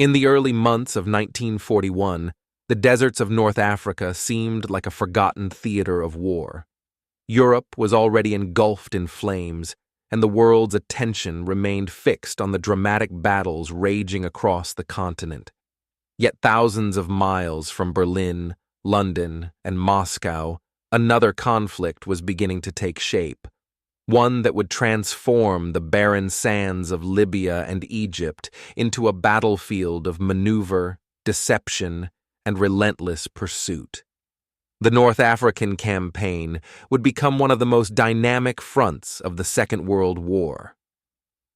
In the early months of 1941, the deserts of North Africa seemed like a forgotten theater of war. Europe was already engulfed in flames, and the world's attention remained fixed on the dramatic battles raging across the continent. Yet thousands of miles from Berlin, London, and Moscow, another conflict was beginning to take shape, one that would transform the barren sands of Libya and Egypt into a battlefield of maneuver, deception, and relentless pursuit. The North African campaign would become one of the most dynamic fronts of the Second World War.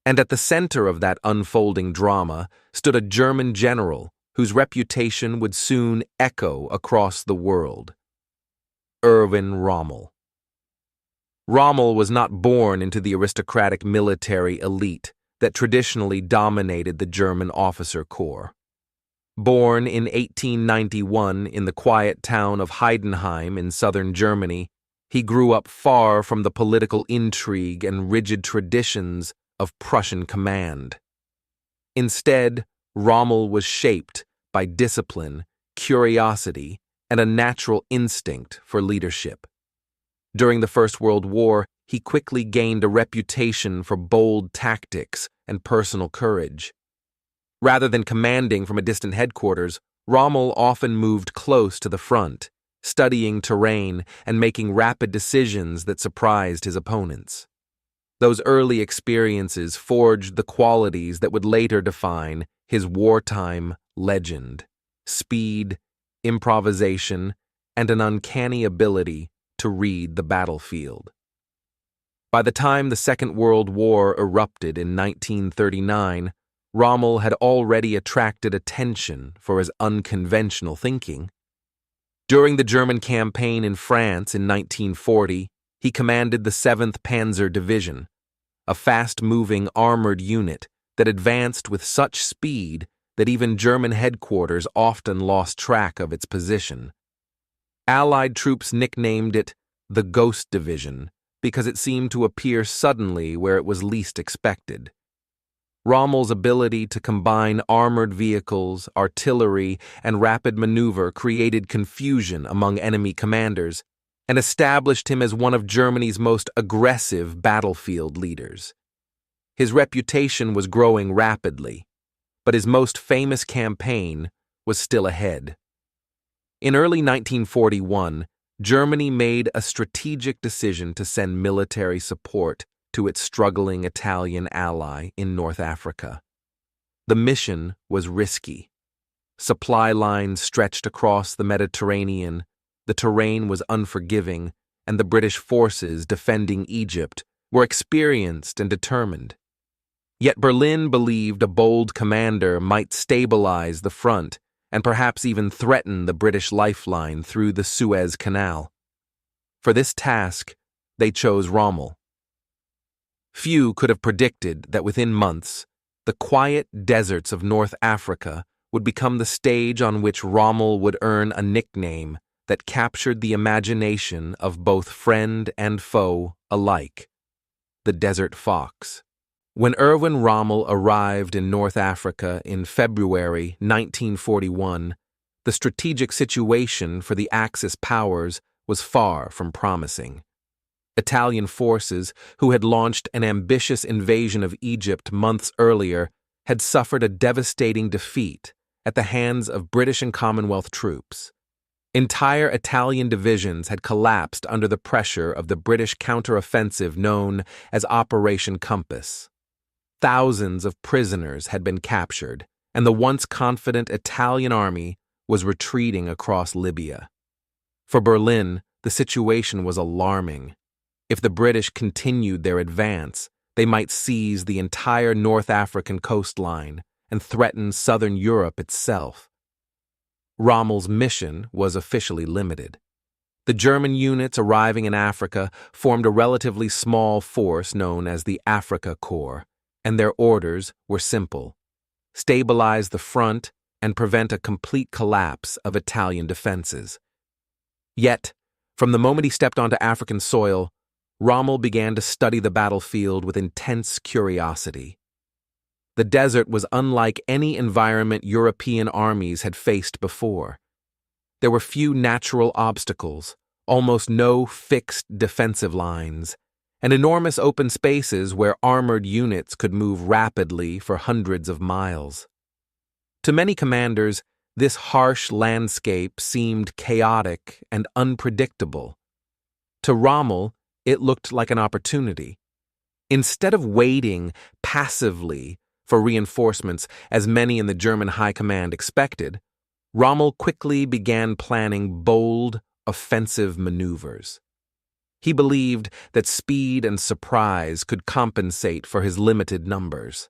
And at the center of that unfolding drama stood a German general whose reputation would soon echo across the world: Erwin Rommel. Rommel was not born into the aristocratic military elite that traditionally dominated the German officer corps. Born in 1891 in the quiet town of Heidenheim in southern Germany, he grew up far from the political intrigue and rigid traditions of Prussian command. Instead, Rommel was shaped by discipline, curiosity, and a natural instinct for leadership. During the First World War, he quickly gained a reputation for bold tactics and personal courage. Rather than commanding from a distant headquarters, Rommel often moved close to the front, studying terrain and making rapid decisions that surprised his opponents. Those early experiences forged the qualities that would later define his wartime legend: speed, improvisation, and an uncanny ability to read the battlefield. By the time the Second World War erupted in 1939, Rommel had already attracted attention for his unconventional thinking. During the German campaign in France in 1940, he commanded the 7th Panzer Division, a fast-moving armored unit that advanced with such speed that even German headquarters often lost track of its position. Allied troops nicknamed it the Ghost Division because it seemed to appear suddenly where it was least expected. Rommel's ability to combine armored vehicles, artillery, and rapid maneuver created confusion among enemy commanders and established him as one of Germany's most aggressive battlefield leaders. His reputation was growing rapidly, but his most famous campaign was still ahead. In early 1941, Germany made a strategic decision to send military support to its struggling Italian ally in North Africa. The mission was risky. Supply lines stretched across the Mediterranean, the terrain was unforgiving, and the British forces defending Egypt were experienced and determined. Yet Berlin believed a bold commander might stabilize the front and perhaps even threaten the British lifeline through the Suez Canal. For this task, they chose Rommel. Few could have predicted that within months, the quiet deserts of North Africa would become the stage on which Rommel would earn a nickname that captured the imagination of both friend and foe alike: the Desert Fox. When Erwin Rommel arrived in North Africa in February 1941, the strategic situation for the Axis powers was far from promising. Italian forces, who had launched an ambitious invasion of Egypt months earlier, had suffered a devastating defeat at the hands of British and Commonwealth troops. Entire Italian divisions had collapsed under the pressure of the British counteroffensive known as Operation Compass. Thousands of prisoners had been captured, and the once confident Italian army was retreating across Libya. For Berlin, the situation was alarming. If the British continued their advance, they might seize the entire North African coastline and threaten southern Europe itself. Rommel's mission was officially limited. The German units arriving in Africa formed a relatively small force known as the Afrika Korps, and their orders were simple: stabilize the front and prevent a complete collapse of Italian defenses. Yet, from the moment he stepped onto African soil, Rommel began to study the battlefield with intense curiosity. The desert was unlike any environment European armies had faced before. There were few natural obstacles, almost no fixed defensive lines, and enormous open spaces where armored units could move rapidly for hundreds of miles. To many commanders, this harsh landscape seemed chaotic and unpredictable. To Rommel, it looked like an opportunity. Instead of waiting passively for reinforcements, as many in the German high command expected, Rommel quickly began planning bold, offensive maneuvers. He believed that speed and surprise could compensate for his limited numbers.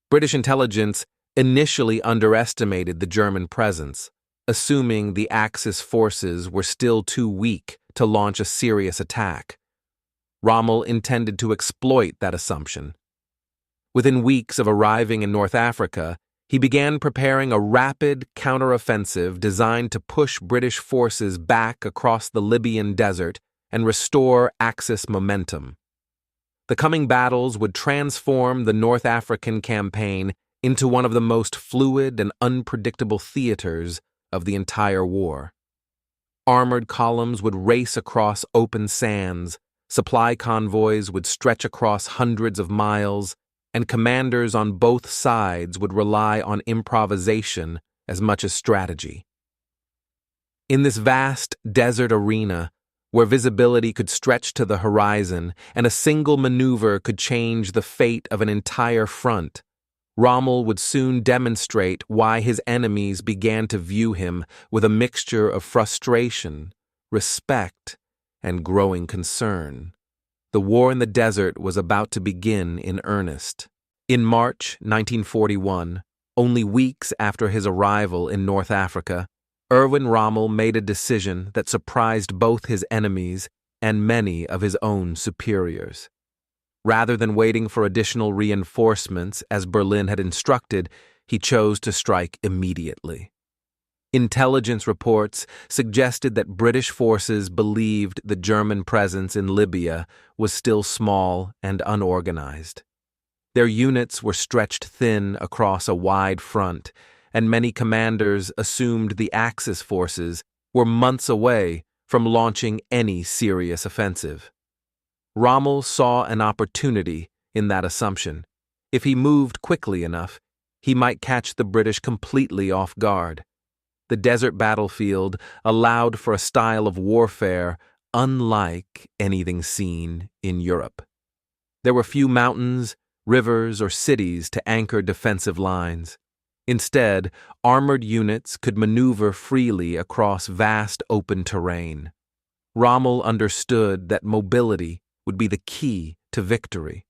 British intelligence initially underestimated the German presence, assuming the Axis forces were still too weak to launch a serious attack. Rommel intended to exploit that assumption. Within weeks of arriving in North Africa, he began preparing a rapid counteroffensive designed to push British forces back across the Libyan desert and restore Axis momentum. The coming battles would transform the North African campaign into one of the most fluid and unpredictable theaters of the entire war. Armored columns would race across open sands, supply convoys would stretch across hundreds of miles, and commanders on both sides would rely on improvisation as much as strategy. In this vast desert arena, where visibility could stretch to the horizon and a single maneuver could change the fate of an entire front, Rommel would soon demonstrate why his enemies began to view him with a mixture of frustration, respect, and growing concern. The war in the desert was about to begin in earnest. In March 1941, only weeks after his arrival in North Africa, Erwin Rommel made a decision that surprised both his enemies and many of his own superiors. Rather than waiting for additional reinforcements, as Berlin had instructed, he chose to strike immediately. Intelligence reports suggested that British forces believed the German presence in Libya was still small and unorganized. Their units were stretched thin across a wide front, and many commanders assumed the Axis forces were months away from launching any serious offensive. Rommel saw an opportunity in that assumption. If he moved quickly enough, he might catch the British completely off guard. The desert battlefield allowed for a style of warfare unlike anything seen in Europe. There were few mountains, rivers, or cities to anchor defensive lines. Instead, armored units could maneuver freely across vast open terrain. Rommel understood that mobility would be the key to victory.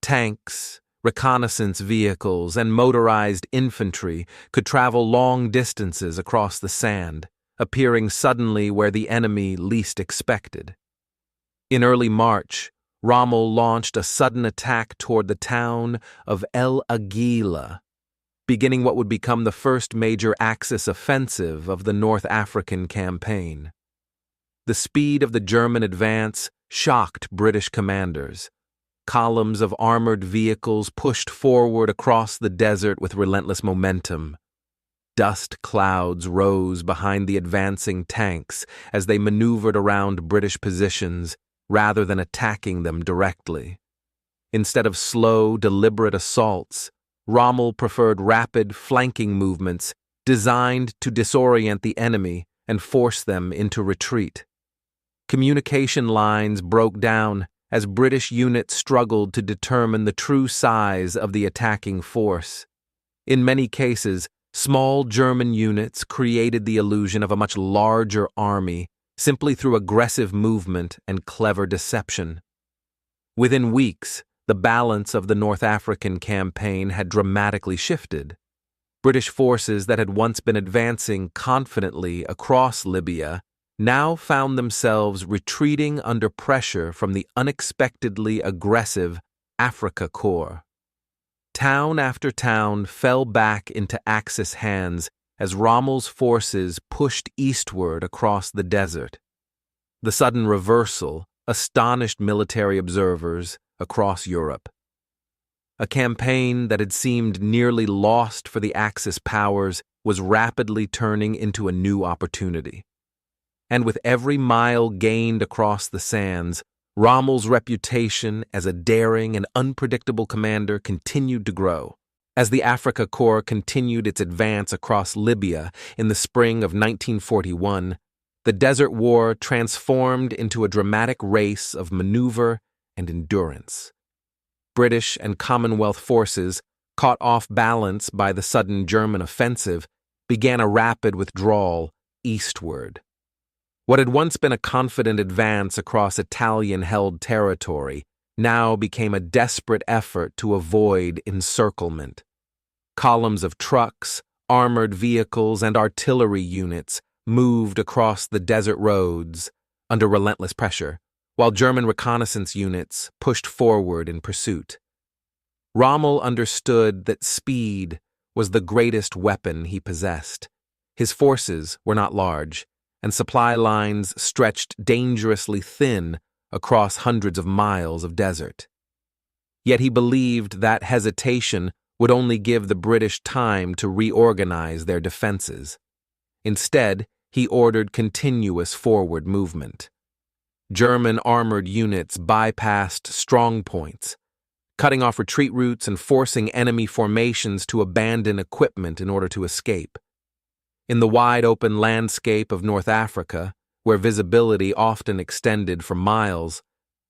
Tanks, reconnaissance vehicles, and motorized infantry could travel long distances across the sand, appearing suddenly where the enemy least expected. In early March, Rommel launched a sudden attack toward the town of El Agheila, beginning what would become the first major Axis offensive of the North African campaign. The speed of the German advance shocked British commanders. Columns of armored vehicles pushed forward across the desert with relentless momentum. Dust clouds rose behind the advancing tanks as they maneuvered around British positions rather than attacking them directly. Instead of slow, deliberate assaults, Rommel preferred rapid flanking movements designed to disorient the enemy and force them into retreat. Communication lines broke down as British units struggled to determine the true size of the attacking force. In many cases, small German units created the illusion of a much larger army simply through aggressive movement and clever deception. Within weeks, the balance of the North African campaign had dramatically shifted. British forces that had once been advancing confidently across Libya now found themselves retreating under pressure from the unexpectedly aggressive Afrika Korps. Town after town fell back into Axis hands as Rommel's forces pushed eastward across the desert. The sudden reversal astonished military observers across Europe. A campaign that had seemed nearly lost for the Axis powers was rapidly turning into a new opportunity. And with every mile gained across the sands, Rommel's reputation as a daring and unpredictable commander continued to grow. As the Afrika Korps continued its advance across Libya in the spring of 1941, the Desert War transformed into a dramatic race of maneuver and endurance. British and Commonwealth forces, caught off balance by the sudden German offensive, began a rapid withdrawal eastward. What had once been a confident advance across Italian-held territory now became a desperate effort to avoid encirclement. Columns of trucks, armored vehicles, and artillery units moved across the desert roads under relentless pressure, while German reconnaissance units pushed forward in pursuit. Rommel understood that speed was the greatest weapon he possessed. His forces were not large, and supply lines stretched dangerously thin across hundreds of miles of desert. Yet he believed that hesitation would only give the British time to reorganize their defenses. Instead, he ordered continuous forward movement. German armored units bypassed strong points, cutting off retreat routes and forcing enemy formations to abandon equipment in order to escape. In the wide-open landscape of North Africa, where visibility often extended for miles,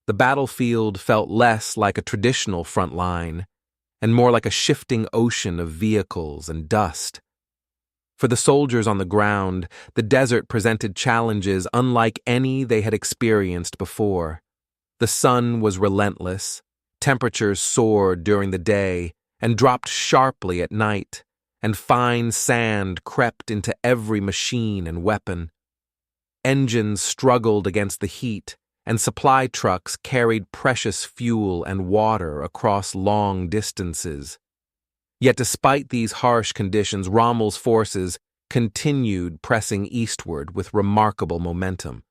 the battlefield felt less like a traditional front line and more like a shifting ocean of vehicles and dust. For the soldiers on the ground, the desert presented challenges unlike any they had experienced before. The sun was relentless, temperatures soared during the day and dropped sharply at night, and fine sand crept into every machine and weapon. Engines struggled against the heat, and supply trucks carried precious fuel and water across long distances. Yet despite these harsh conditions, Rommel's forces continued pressing eastward with remarkable momentum.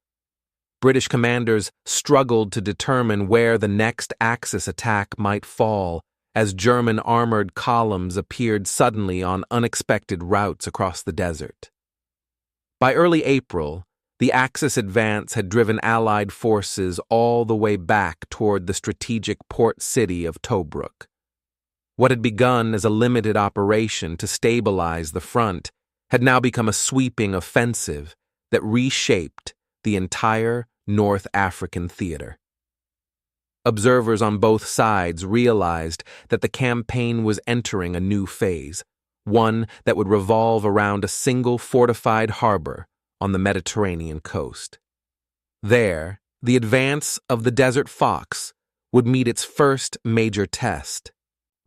British commanders struggled to determine where the next Axis attack might fall, as German armored columns appeared suddenly on unexpected routes across the desert. By early April, the Axis advance had driven Allied forces all the way back toward the strategic port city of Tobruk. What had begun as a limited operation to stabilize the front had now become a sweeping offensive that reshaped the entire North African theater. Observers on both sides realized that the campaign was entering a new phase, one that would revolve around a single fortified harbor on the Mediterranean coast. There, the advance of the Desert Fox would meet its first major test.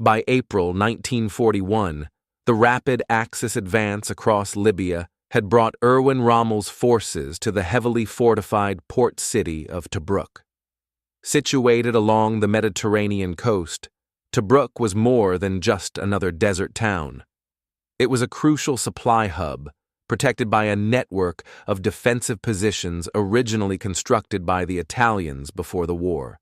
By April 1941, the rapid Axis advance across Libya had brought Erwin Rommel's forces to the heavily fortified port city of Tobruk. Situated along the Mediterranean coast, Tobruk was more than just another desert town. It was a crucial supply hub, protected by a network of defensive positions originally constructed by the Italians before the war.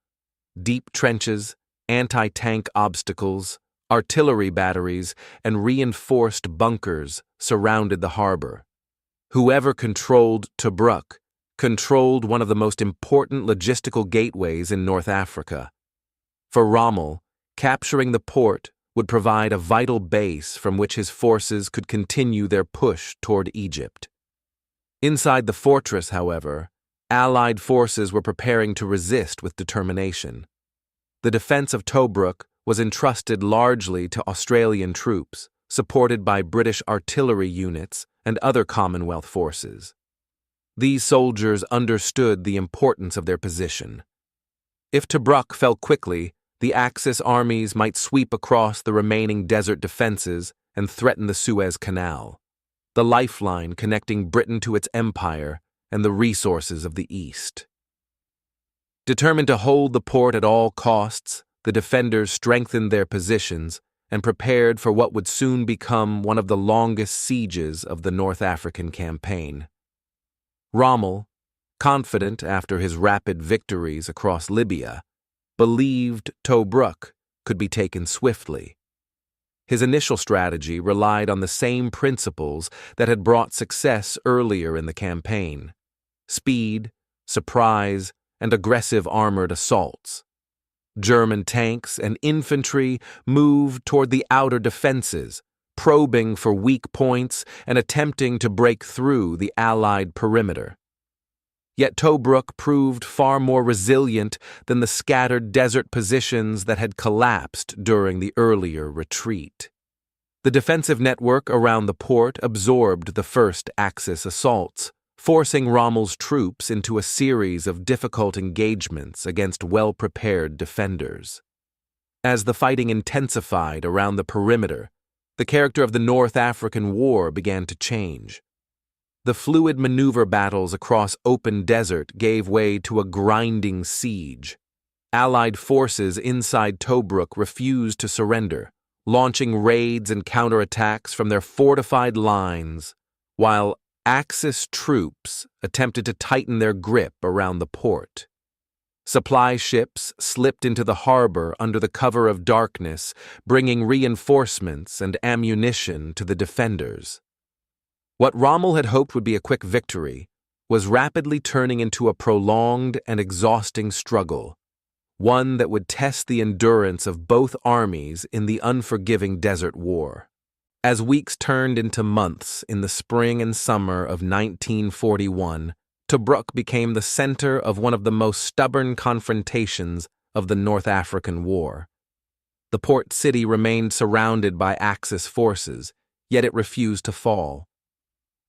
Deep trenches, anti-tank obstacles, artillery batteries, and reinforced bunkers surrounded the harbor. Whoever controlled Tobruk controlled one of the most important logistical gateways in North Africa. For Rommel, capturing the port would provide a vital base from which his forces could continue their push toward Egypt. Inside the fortress, however, Allied forces were preparing to resist with determination. The defense of Tobruk was entrusted largely to Australian troops, supported by British artillery units and other Commonwealth forces. These soldiers understood the importance of their position. If Tobruk fell quickly, the Axis armies might sweep across the remaining desert defenses and threaten the Suez Canal, the lifeline connecting Britain to its empire and the resources of the East. Determined to hold the port at all costs, the defenders strengthened their positions and prepared for what would soon become one of the longest sieges of the North African campaign. Rommel, confident after his rapid victories across Libya, believed Tobruk could be taken swiftly. His initial strategy relied on the same principles that had brought success earlier in the campaign: speed, surprise, and aggressive armored assaults. German tanks and infantry moved toward the outer defenses, probing for weak points and attempting to break through the Allied perimeter. Yet Tobruk proved far more resilient than the scattered desert positions that had collapsed during the earlier retreat. The defensive network around the port absorbed the first Axis assaults, forcing Rommel's troops into a series of difficult engagements against well-prepared defenders. As the fighting intensified around the perimeter, the character of the North African War began to change. The fluid maneuver battles across open desert gave way to a grinding siege. Allied forces inside Tobruk refused to surrender, launching raids and counterattacks from their fortified lines, while Axis troops attempted to tighten their grip around the port. Supply ships slipped into the harbor under the cover of darkness, bringing reinforcements and ammunition to the defenders. What Rommel had hoped would be a quick victory was rapidly turning into a prolonged and exhausting struggle, one that would test the endurance of both armies in the unforgiving desert war. As weeks turned into months in the spring and summer of 1941, Tobruk became the center of one of the most stubborn confrontations of the North African War. The port city remained surrounded by Axis forces, yet it refused to fall.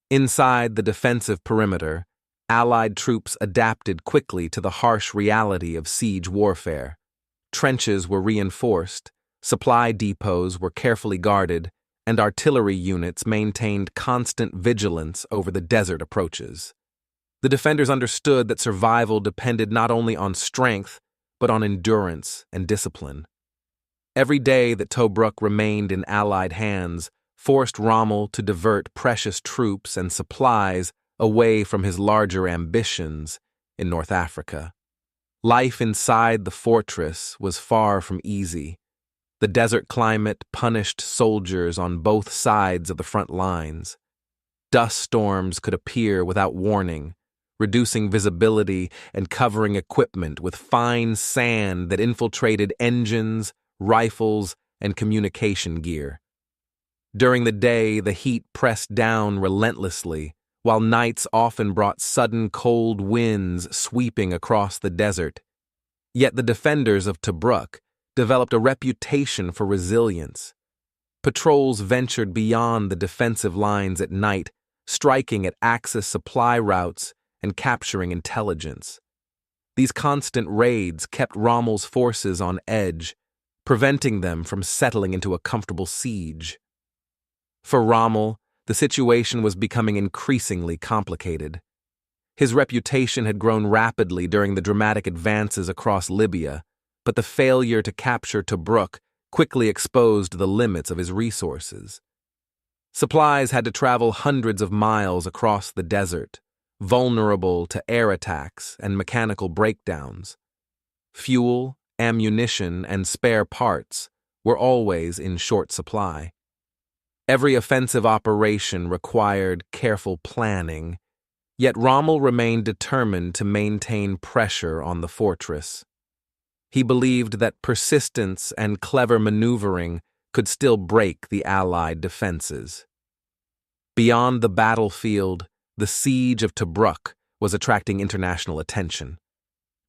Inside the defensive perimeter, Allied troops adapted quickly to the harsh reality of siege warfare. Trenches were reinforced, supply depots were carefully guarded, and artillery units maintained constant vigilance over the desert approaches. The defenders understood that survival depended not only on strength, but on endurance and discipline. Every day that Tobruk remained in Allied hands forced Rommel to divert precious troops and supplies away from his larger ambitions in North Africa. Life inside the fortress was far from easy. The desert climate punished soldiers on both sides of the front lines. Dust storms could appear without warning, reducing visibility and covering equipment with fine sand that infiltrated engines, rifles, and communication gear. During the day, the heat pressed down relentlessly, while nights often brought sudden cold winds sweeping across the desert. Yet the defenders of Tobruk developed a reputation for resilience. Patrols ventured beyond the defensive lines at night, striking at Axis supply routes and capturing intelligence. These constant raids kept Rommel's forces on edge, preventing them from settling into a comfortable siege. For Rommel, the situation was becoming increasingly complicated. His reputation had grown rapidly during the dramatic advances across Libya, but the failure to capture Tobruk quickly exposed the limits of his resources. Supplies had to travel hundreds of miles across the desert, vulnerable to air attacks and mechanical breakdowns. Fuel, ammunition, and spare parts were always in short supply. Every offensive operation required careful planning, yet Rommel remained determined to maintain pressure on the fortress. He believed that persistence and clever maneuvering could still break the Allied defenses. Beyond the battlefield, the siege of Tobruk was attracting international attention.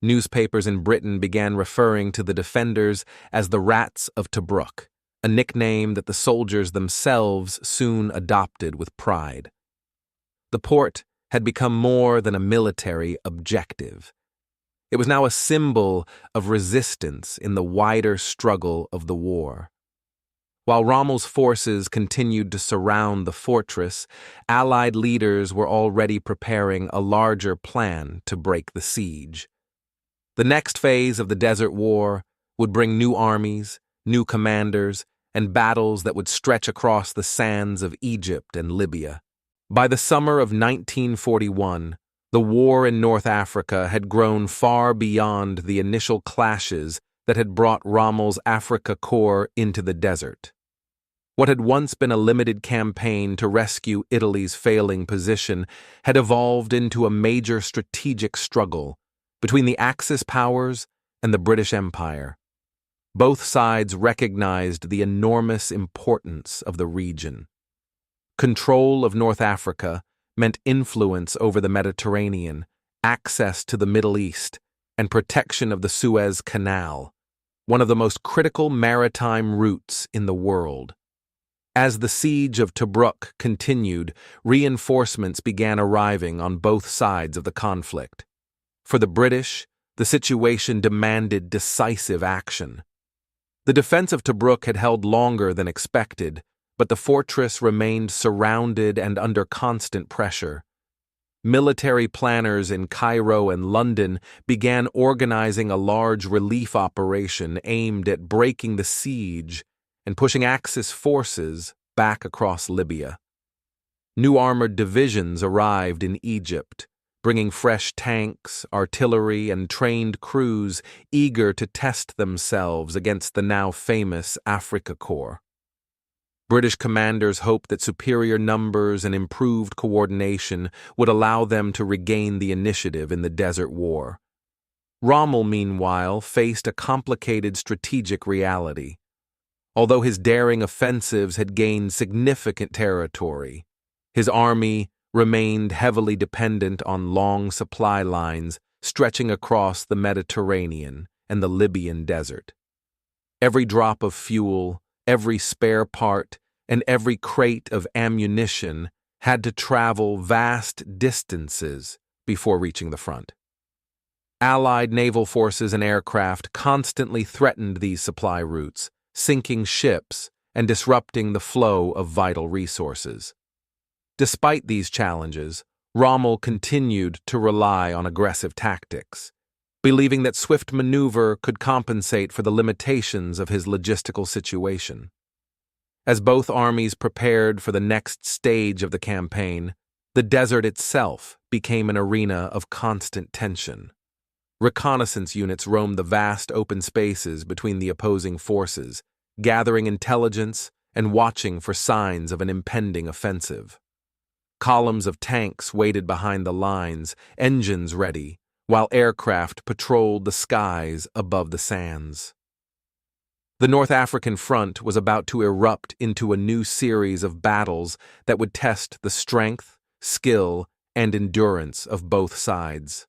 Newspapers in Britain began referring to the defenders as the Rats of Tobruk, a nickname that the soldiers themselves soon adopted with pride. The port had become more than a military objective. It was now a symbol of resistance in the wider struggle of the war. While Rommel's forces continued to surround the fortress, Allied leaders were already preparing a larger plan to break the siege. The next phase of the Desert War would bring new armies, new commanders, and battles that would stretch across the sands of Egypt and Libya. By the summer of 1941, the war in North Africa had grown far beyond the initial clashes that had brought Rommel's Afrika Korps into the desert. What had once been a limited campaign to rescue Italy's failing position had evolved into a major strategic struggle between the Axis powers and the British Empire. Both sides recognized the enormous importance of the region. Control of North Africa meant influence over the Mediterranean, access to the Middle East, and protection of the Suez Canal, one of the most critical maritime routes in the world. As the siege of Tobruk continued, reinforcements began arriving on both sides of the conflict. For the British, the situation demanded decisive action. The defense of Tobruk had held longer than expected, but the fortress remained surrounded and under constant pressure. Military planners in Cairo and London began organizing a large relief operation aimed at breaking the siege and pushing Axis forces back across Libya. New armored divisions arrived in Egypt, bringing fresh tanks, artillery, and trained crews eager to test themselves against the now famous Afrika Korps. British commanders hoped that superior numbers and improved coordination would allow them to regain the initiative in the Desert War. Rommel, meanwhile, faced a complicated strategic reality. Although his daring offensives had gained significant territory, his army remained heavily dependent on long supply lines stretching across the Mediterranean and the Libyan desert. Every drop of fuel, every spare part, and every crate of ammunition had to travel vast distances before reaching the front. Allied naval forces and aircraft constantly threatened these supply routes, sinking ships and disrupting the flow of vital resources. Despite these challenges, Rommel continued to rely on aggressive tactics, believing that swift maneuver could compensate for the limitations of his logistical situation. As both armies prepared for the next stage of the campaign, the desert itself became an arena of constant tension. Reconnaissance units roamed the vast open spaces between the opposing forces, gathering intelligence and watching for signs of an impending offensive. Columns of tanks waited behind the lines, engines ready, while aircraft patrolled the skies above the sands. The North African front was about to erupt into a new series of battles that would test the strength, skill, and endurance of both sides.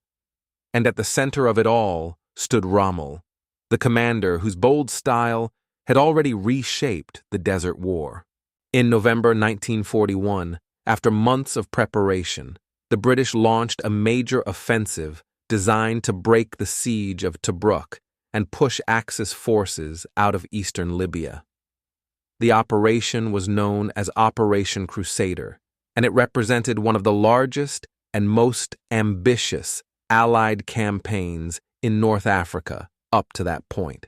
And at the center of it all stood Rommel, the commander whose bold style had already reshaped the Desert War. In November 1941, after months of preparation, the British launched a major offensive designed to break the siege of Tobruk and push Axis forces out of eastern Libya. The operation was known as Operation Crusader, and it represented one of the largest and most ambitious Allied campaigns in North Africa up to that point.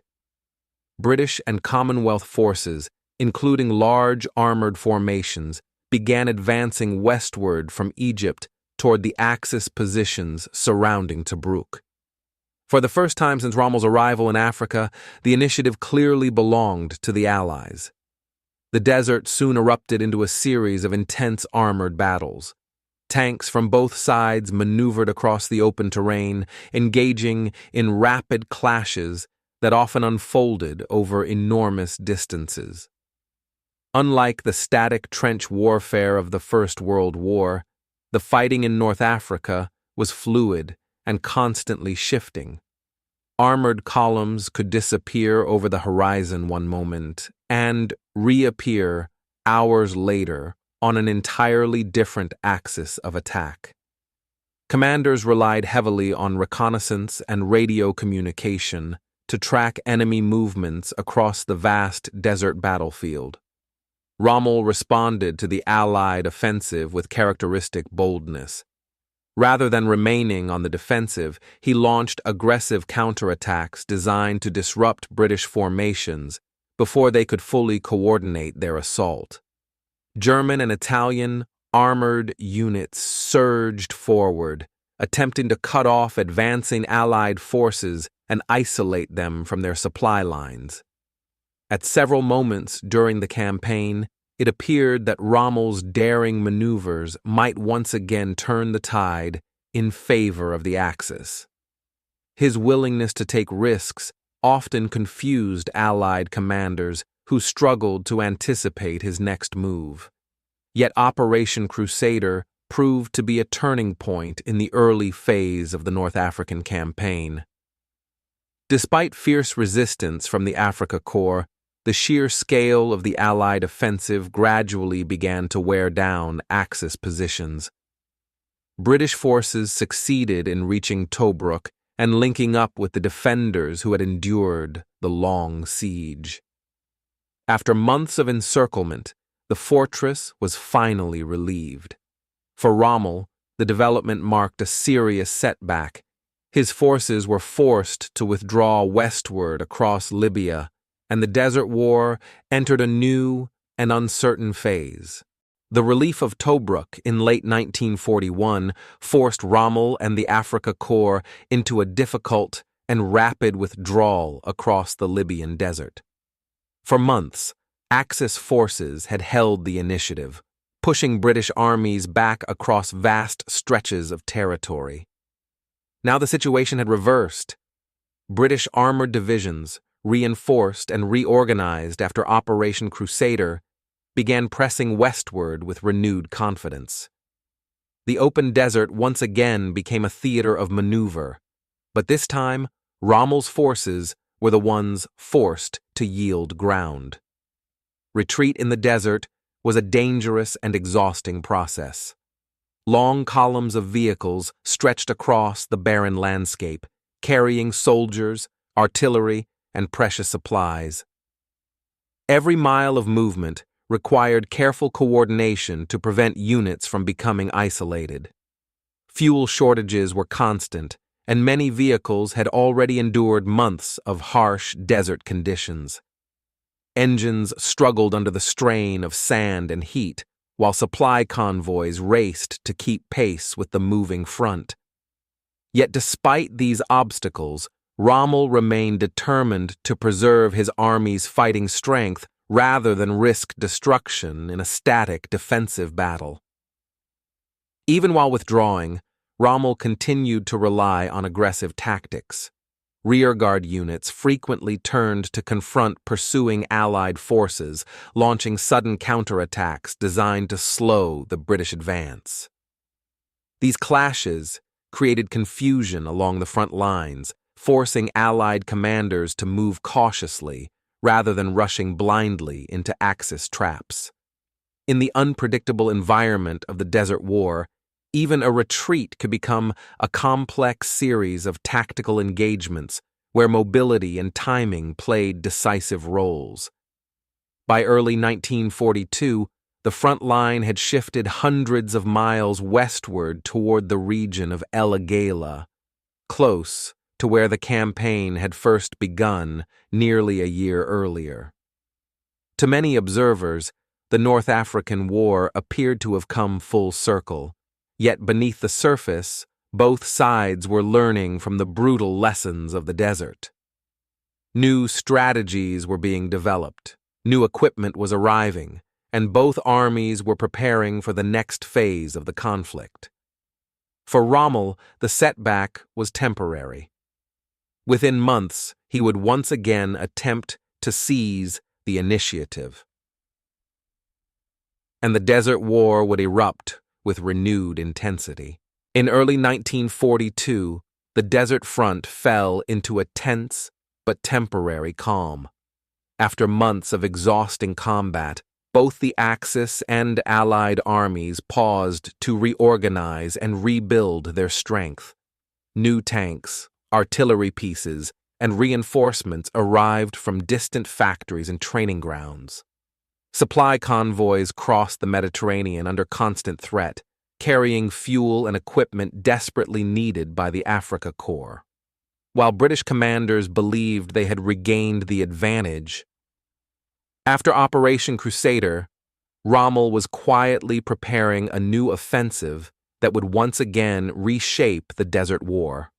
British and Commonwealth forces, including large armored formations, began advancing westward from Egypt toward the Axis positions surrounding Tobruk. For the first time since Rommel's arrival in Africa, the initiative clearly belonged to the Allies. The desert soon erupted into a series of intense armored battles. Tanks from both sides maneuvered across the open terrain, engaging in rapid clashes that often unfolded over enormous distances. Unlike the static trench warfare of the First World War, the fighting in North Africa was fluid and constantly shifting. Armored columns could disappear over the horizon one moment and reappear hours later on an entirely different axis of attack. Commanders relied heavily on reconnaissance and radio communication to track enemy movements across the vast desert battlefield. Rommel responded to the Allied offensive with characteristic boldness. Rather than remaining on the defensive, he launched aggressive counterattacks designed to disrupt British formations before they could fully coordinate their assault. German and Italian armored units surged forward, attempting to cut off advancing Allied forces and isolate them from their supply lines. At several moments during the campaign, it appeared that Rommel's daring maneuvers might once again turn the tide in favor of the Axis. His willingness to take risks often confused Allied commanders who struggled to anticipate his next move. Yet Operation Crusader proved to be a turning point in the early phase of the North African campaign. Despite fierce resistance from the Afrika Korps, the sheer scale of the Allied offensive gradually began to wear down Axis positions. British forces succeeded in reaching Tobruk and linking up with the defenders who had endured the long siege. After months of encirclement, the fortress was finally relieved. For Rommel, the development marked a serious setback. His forces were forced to withdraw westward across Libya, and the Desert War entered a new and uncertain phase. The relief of Tobruk in late 1941 forced Rommel and the Afrika Korps into a difficult and rapid withdrawal across the Libyan desert. For months, Axis forces had held the initiative, pushing British armies back across vast stretches of territory. Now the situation had reversed. British armored divisions, reinforced and reorganized after Operation Crusader, began pressing westward with renewed confidence. The open desert once again became a theater of maneuver, but this time Rommel's forces were the ones forced to yield ground. Retreat in the desert was a dangerous and exhausting process. Long columns of vehicles stretched across the barren landscape, carrying soldiers, artillery, and precious supplies. Every mile of movement required careful coordination to prevent units from becoming isolated. Fuel shortages were constant, and many vehicles had already endured months of harsh desert conditions. Engines struggled under the strain of sand and heat, while supply convoys raced to keep pace with the moving front. Yet despite these obstacles, Rommel remained determined to preserve his army's fighting strength rather than risk destruction in a static defensive battle. Even while withdrawing, Rommel continued to rely on aggressive tactics. Rearguard units frequently turned to confront pursuing Allied forces, launching sudden counterattacks designed to slow the British advance. These clashes created confusion along the front lines, forcing Allied commanders to move cautiously rather than rushing blindly into Axis traps. In the unpredictable environment of the Desert War, even a retreat could become a complex series of tactical engagements where mobility and timing played decisive roles. By early 1942, the front line had shifted hundreds of miles westward toward the region of El Agheila, close to where the campaign had first begun nearly a year earlier. To many observers, the North African War appeared to have come full circle, yet beneath the surface, both sides were learning from the brutal lessons of the desert. New strategies were being developed, new equipment was arriving, and both armies were preparing for the next phase of the conflict. For Rommel, the setback was temporary. Within months, he would once again attempt to seize the initiative. And the Desert War would erupt with renewed intensity. In early 1942, the Desert Front fell into a tense but temporary calm. After months of exhausting combat, both the Axis and Allied armies paused to reorganize and rebuild their strength. New tanks, artillery pieces, and reinforcements arrived from distant factories and training grounds. Supply convoys crossed the Mediterranean under constant threat, carrying fuel and equipment desperately needed by the Afrika Korps. While British commanders believed they had regained the advantage, after Operation Crusader, Rommel was quietly preparing a new offensive that would once again reshape the Desert War.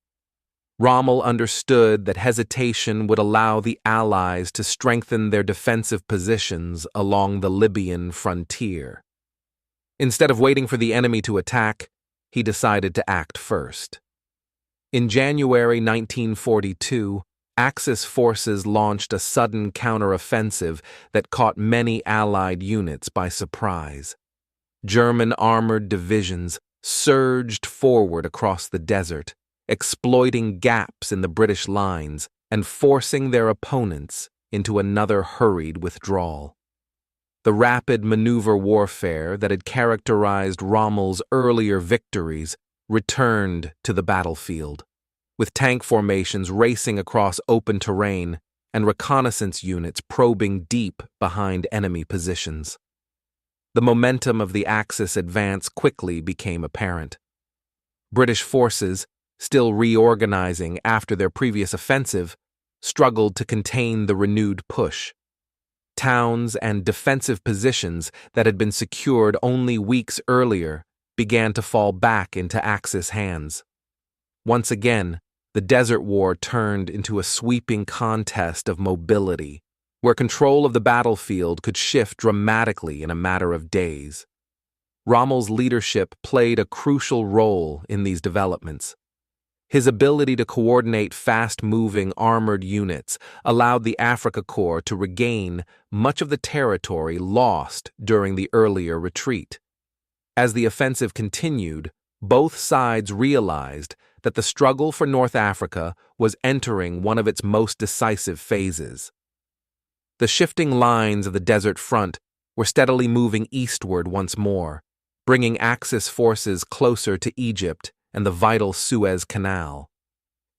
Rommel understood that hesitation would allow the Allies to strengthen their defensive positions along the Libyan frontier. Instead of waiting for the enemy to attack, he decided to act first. In January 1942, Axis forces launched a sudden counteroffensive that caught many Allied units by surprise. German armored divisions surged forward across the desert, exploiting gaps in the British lines and forcing their opponents into another hurried withdrawal. The rapid maneuver warfare that had characterized Rommel's earlier victories returned to the battlefield, with tank formations racing across open terrain and reconnaissance units probing deep behind enemy positions. The momentum of the Axis advance quickly became apparent. British forces, still reorganizing after their previous offensive, struggled to contain the renewed push. Towns and defensive positions that had been secured only weeks earlier began to fall back into Axis hands. Once again, the Desert War turned into a sweeping contest of mobility, where control of the battlefield could shift dramatically in a matter of days. Rommel's leadership played a crucial role in these developments. His ability to coordinate fast-moving armored units allowed the Afrika Korps to regain much of the territory lost during the earlier retreat. As the offensive continued, both sides realized that the struggle for North Africa was entering one of its most decisive phases. The shifting lines of the desert front were steadily moving eastward once more, bringing Axis forces closer to Egypt and the vital Suez Canal.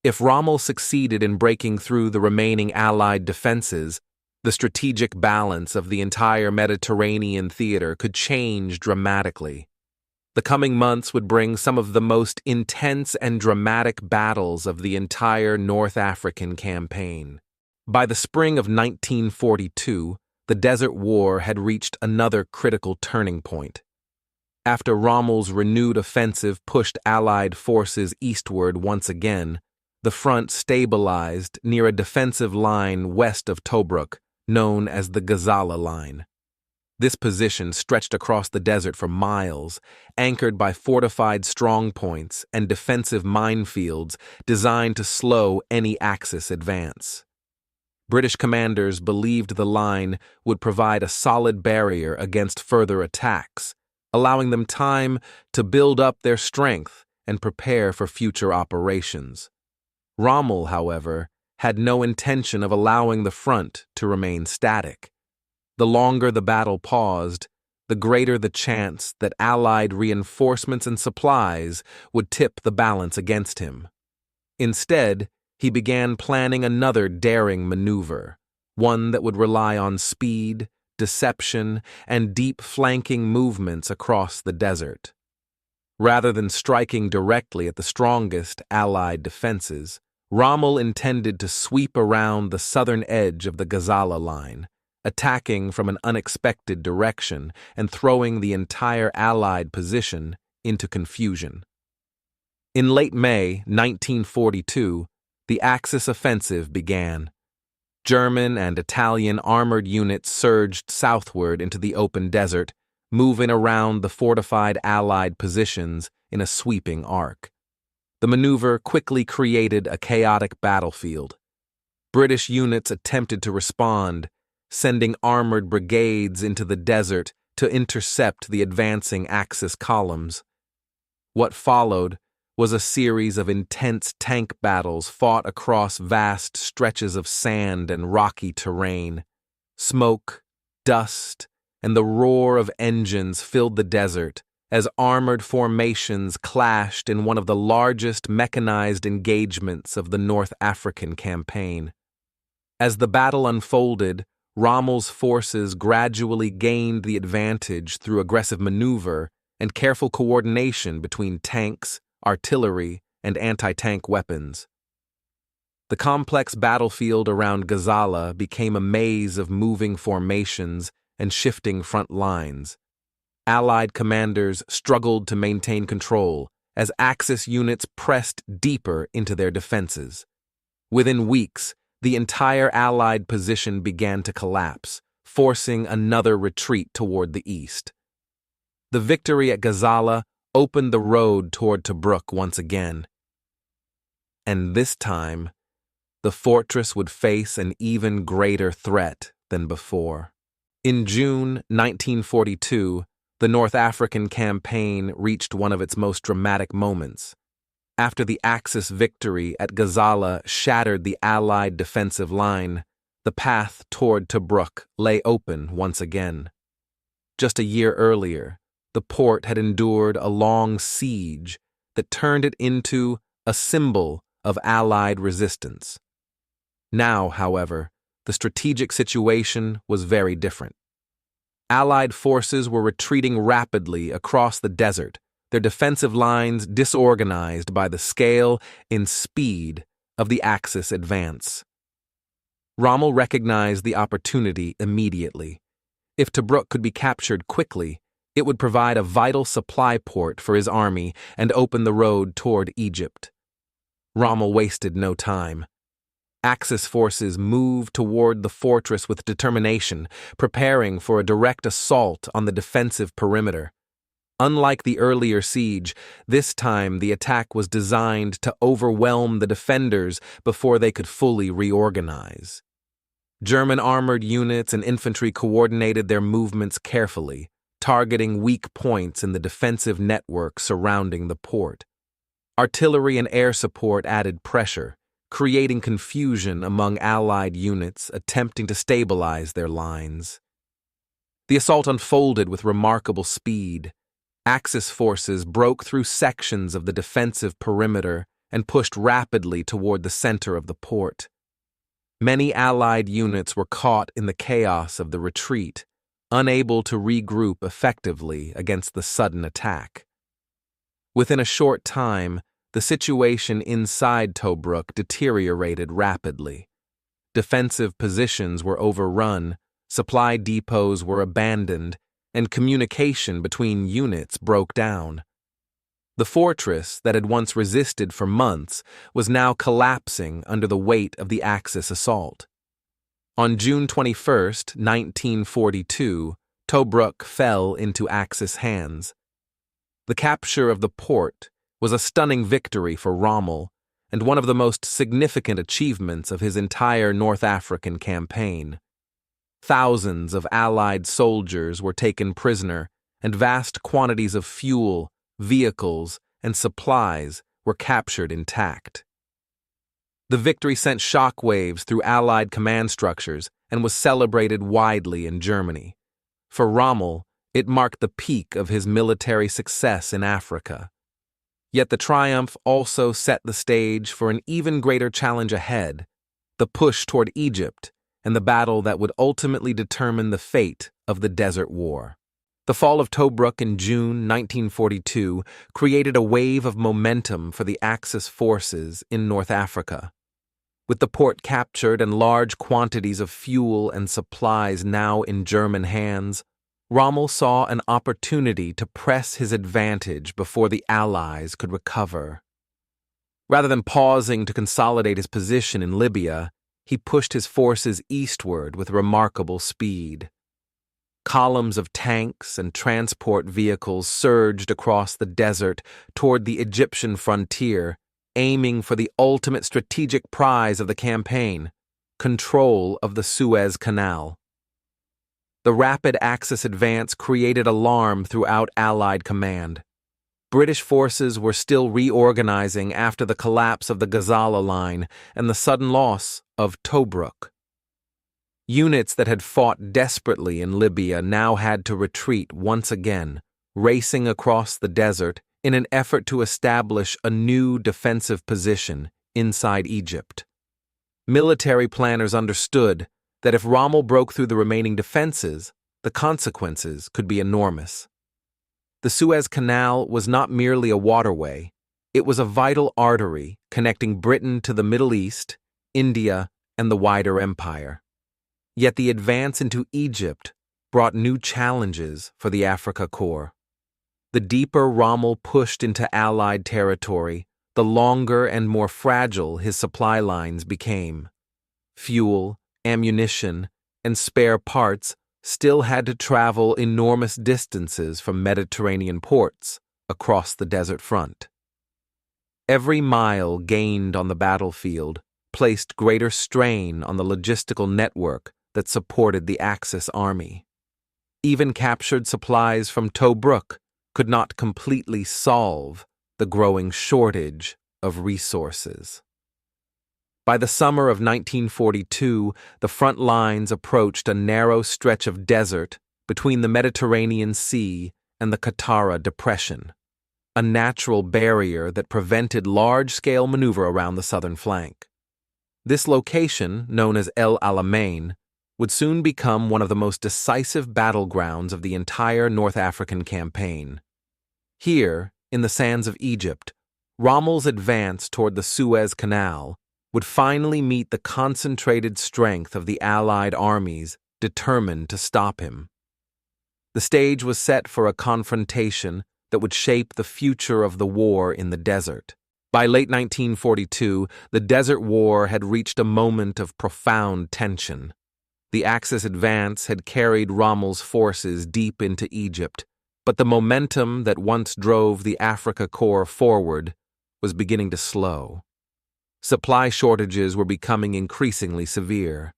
If Rommel succeeded in breaking through the remaining Allied defenses, the strategic balance of the entire Mediterranean theater could change dramatically. The coming months would bring some of the most intense and dramatic battles of the entire North African campaign. By the spring of 1942, the Desert War had reached another critical turning point. After Rommel's renewed offensive pushed Allied forces eastward once again, the front stabilized near a defensive line west of Tobruk, known as the Gazala Line. This position stretched across the desert for miles, anchored by fortified strongpoints and defensive minefields designed to slow any Axis advance. British commanders believed the line would provide a solid barrier against further attacks, allowing them time to build up their strength and prepare for future operations. Rommel, however, had no intention of allowing the front to remain static. The longer the battle paused, the greater the chance that Allied reinforcements and supplies would tip the balance against him. Instead, he began planning another daring maneuver, one that would rely on speed, deception, and deep flanking movements across the desert. Rather than striking directly at the strongest Allied defenses, Rommel intended to sweep around the southern edge of the Gazala line, attacking from an unexpected direction and throwing the entire Allied position into confusion. In late May 1942, the Axis offensive began. German and Italian armored units surged southward into the open desert, moving around the fortified Allied positions in a sweeping arc. The maneuver quickly created a chaotic battlefield. British units attempted to respond, sending armored brigades into the desert to intercept the advancing Axis columns. What followed was a series of intense tank battles fought across vast stretches of sand and rocky terrain. Smoke, dust, and the roar of engines filled the desert as armored formations clashed in one of the largest mechanized engagements of the North African campaign. As the battle unfolded, Rommel's forces gradually gained the advantage through aggressive maneuver and careful coordination between tanks, artillery, and anti-tank weapons. The complex battlefield around Gazala became a maze of moving formations and shifting front lines. Allied commanders struggled to maintain control as Axis units pressed deeper into their defenses. Within weeks, the entire Allied position began to collapse, forcing another retreat toward the east. The victory at Gazala opened the road toward Tobruk once again. And this time, the fortress would face an even greater threat than before. In June 1942, the North African campaign reached one of its most dramatic moments. After the Axis victory at Gazala shattered the Allied defensive line, the path toward Tobruk lay open once again. Just a year earlier, the port had endured a long siege that turned it into a symbol of Allied resistance. Now, however, the strategic situation was very different. Allied forces were retreating rapidly across the desert, their defensive lines disorganized by the scale and speed of the Axis advance. Rommel recognized the opportunity immediately. If Tobruk could be captured quickly, it would provide a vital supply port for his army and open the road toward Egypt. Rommel wasted no time. Axis forces moved toward the fortress with determination, preparing for a direct assault on the defensive perimeter. Unlike the earlier siege, this time the attack was designed to overwhelm the defenders before they could fully reorganize. German armored units and infantry coordinated their movements carefully, targeting weak points in the defensive network surrounding the port. Artillery and air support added pressure, creating confusion among Allied units attempting to stabilize their lines. The assault unfolded with remarkable speed. Axis forces broke through sections of the defensive perimeter and pushed rapidly toward the center of the port. Many Allied units were caught in the chaos of the retreat, unable to regroup effectively against the sudden attack. Within a short time, the situation inside Tobruk deteriorated rapidly. Defensive positions were overrun, supply depots were abandoned, and communication between units broke down. The fortress that had once resisted for months was now collapsing under the weight of the Axis assault. On June 21, 1942, Tobruk fell into Axis hands. The capture of the port was a stunning victory for Rommel and one of the most significant achievements of his entire North African campaign. Thousands of Allied soldiers were taken prisoner, and vast quantities of fuel, vehicles, and supplies were captured intact. The victory sent shockwaves through Allied command structures and was celebrated widely in Germany. For Rommel, it marked the peak of his military success in Africa. Yet the triumph also set the stage for an even greater challenge ahead, the push toward Egypt and the battle that would ultimately determine the fate of the Desert War. The fall of Tobruk in June 1942 created a wave of momentum for the Axis forces in North Africa. With the port captured and large quantities of fuel and supplies now in German hands, Rommel saw an opportunity to press his advantage before the Allies could recover. Rather than pausing to consolidate his position in Libya, he pushed his forces eastward with remarkable speed. Columns of tanks and transport vehicles surged across the desert toward the Egyptian frontier, aiming for the ultimate strategic prize of the campaign, control of the Suez Canal. The rapid Axis advance created alarm throughout Allied command. British forces were still reorganizing after the collapse of the Gazala line and the sudden loss of Tobruk. Units that had fought desperately in Libya now had to retreat once again, racing across the desert in an effort to establish a new defensive position inside Egypt. Military planners understood that if Rommel broke through the remaining defenses, the consequences could be enormous. The Suez Canal was not merely a waterway, it was a vital artery connecting Britain to the Middle East, India, and the wider empire. Yet the advance into Egypt brought new challenges for the Afrika Korps. The deeper Rommel pushed into Allied territory, the longer and more fragile his supply lines became. Fuel, ammunition, and spare parts still had to travel enormous distances from Mediterranean ports across the desert front. Every mile gained on the battlefield placed greater strain on the logistical network that supported the Axis army. Even captured supplies from Tobruk could not completely solve the growing shortage of resources. By the summer of 1942, the front lines approached a narrow stretch of desert between the Mediterranean Sea and the Qattara Depression, a natural barrier that prevented large-scale maneuver around the southern flank. This location, known as El Alamein, would soon become one of the most decisive battlegrounds of the entire North African campaign. Here, in the sands of Egypt, Rommel's advance toward the Suez Canal would finally meet the concentrated strength of the Allied armies determined to stop him. The stage was set for a confrontation that would shape the future of the war in the desert. By late 1942, the Desert War had reached a moment of profound tension. The Axis advance had carried Rommel's forces deep into Egypt, but the momentum that once drove the Afrika Korps forward was beginning to slow. Supply shortages were becoming increasingly severe.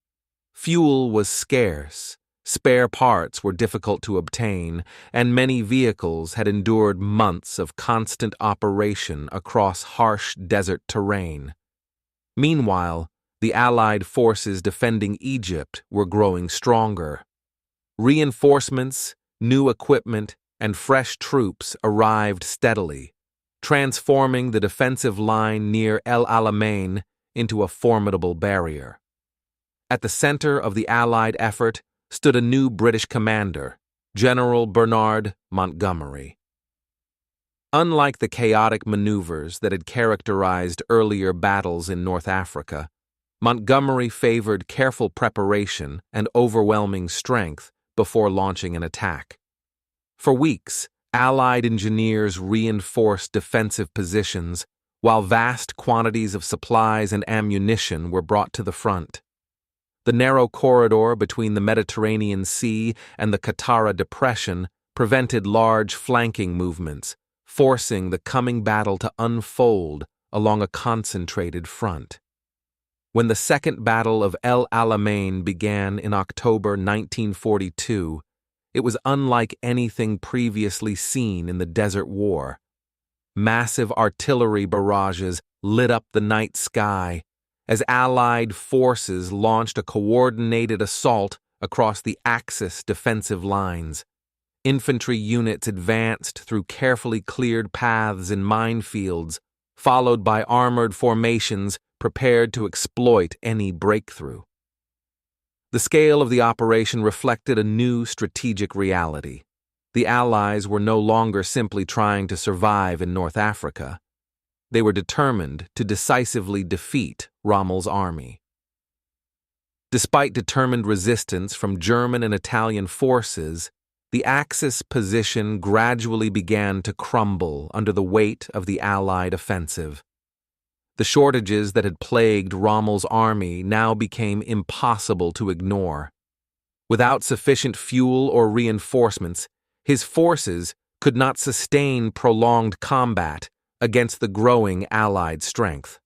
Fuel was scarce, spare parts were difficult to obtain, and many vehicles had endured months of constant operation across harsh desert terrain. Meanwhile, the Allied forces defending Egypt were growing stronger. Reinforcements, new equipment, and fresh troops arrived steadily, transforming the defensive line near El Alamein into a formidable barrier. At the center of the Allied effort stood a new British commander, General Bernard Montgomery. Unlike the chaotic maneuvers that had characterized earlier battles in North Africa, Montgomery favored careful preparation and overwhelming strength before launching an attack. For weeks, Allied engineers reinforced defensive positions, while vast quantities of supplies and ammunition were brought to the front. The narrow corridor between the Mediterranean Sea and the Qattara Depression prevented large flanking movements, forcing the coming battle to unfold along a concentrated front. When the Second Battle of El Alamein began in October 1942, it was unlike anything previously seen in the Desert War. Massive artillery barrages lit up the night sky as Allied forces launched a coordinated assault across the Axis defensive lines. Infantry units advanced through carefully cleared paths and minefields, followed by armored formations prepared to exploit any breakthrough. The scale of the operation reflected a new strategic reality. The Allies were no longer simply trying to survive in North Africa. They were determined to decisively defeat Rommel's army. Despite determined resistance from German and Italian forces, the Axis position gradually began to crumble under the weight of the Allied offensive. The shortages that had plagued Rommel's army now became impossible to ignore. Without sufficient fuel or reinforcements, his forces could not sustain prolonged combat against the growing Allied strength.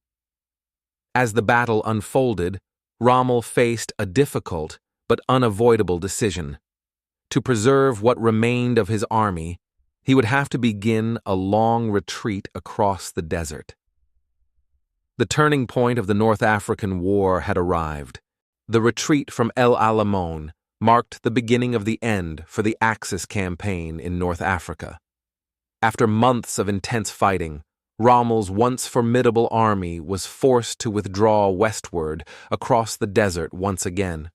As the battle unfolded, Rommel faced a difficult but unavoidable decision. To preserve what remained of his army, he would have to begin a long retreat across the desert. The turning point of the North African War had arrived. The retreat from El Alamein marked the beginning of the end for the Axis campaign in North Africa. After months of intense fighting, Rommel's once formidable army was forced to withdraw westward across the desert once again.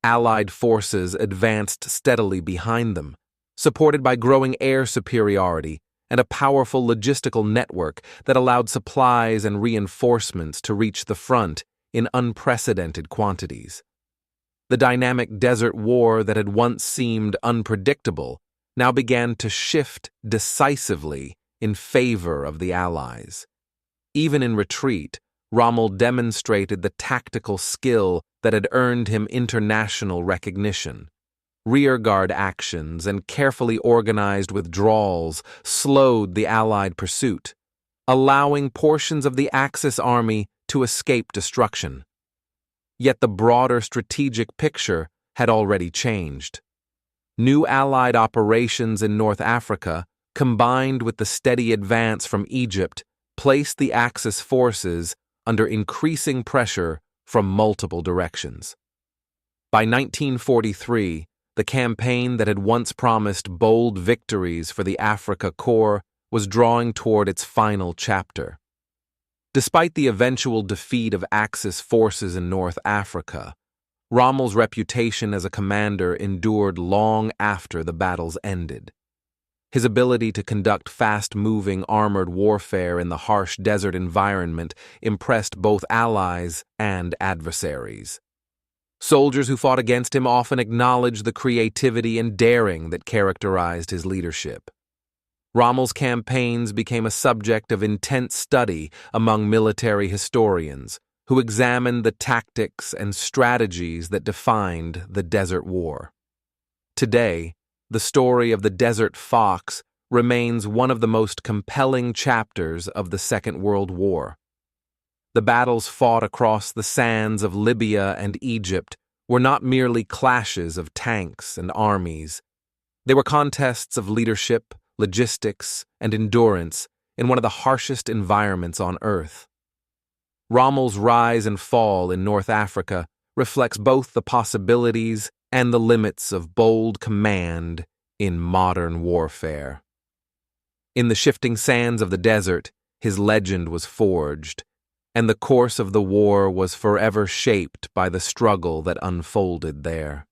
Allied forces advanced steadily behind them, supported by growing air superiority and a powerful logistical network that allowed supplies and reinforcements to reach the front in unprecedented quantities. The dynamic desert war that had once seemed unpredictable now began to shift decisively in favor of the Allies. Even in retreat, Rommel demonstrated the tactical skill that had earned him international recognition. Rearguard actions and carefully organized withdrawals slowed the Allied pursuit, allowing portions of the Axis army to escape destruction. Yet the broader strategic picture had already changed. New Allied operations in North Africa, combined with the steady advance from Egypt, placed the Axis forces under increasing pressure from multiple directions. By 1943, the campaign that had once promised bold victories for the Afrika Korps was drawing toward its final chapter. Despite the eventual defeat of Axis forces in North Africa, Rommel's reputation as a commander endured long after the battles ended. His ability to conduct fast-moving armored warfare in the harsh desert environment impressed both allies and adversaries. Soldiers who fought against him often acknowledged the creativity and daring that characterized his leadership. Rommel's campaigns became a subject of intense study among military historians, who examined the tactics and strategies that defined the Desert War. Today, the story of the Desert Fox remains one of the most compelling chapters of the Second World War. The battles fought across the sands of Libya and Egypt were not merely clashes of tanks and armies. They were contests of leadership, logistics, and endurance in one of the harshest environments on Earth. Rommel's rise and fall in North Africa reflects both the possibilities and the limits of bold command in modern warfare. In the shifting sands of the desert, his legend was forged, and the course of the war was forever shaped by the struggle that unfolded there.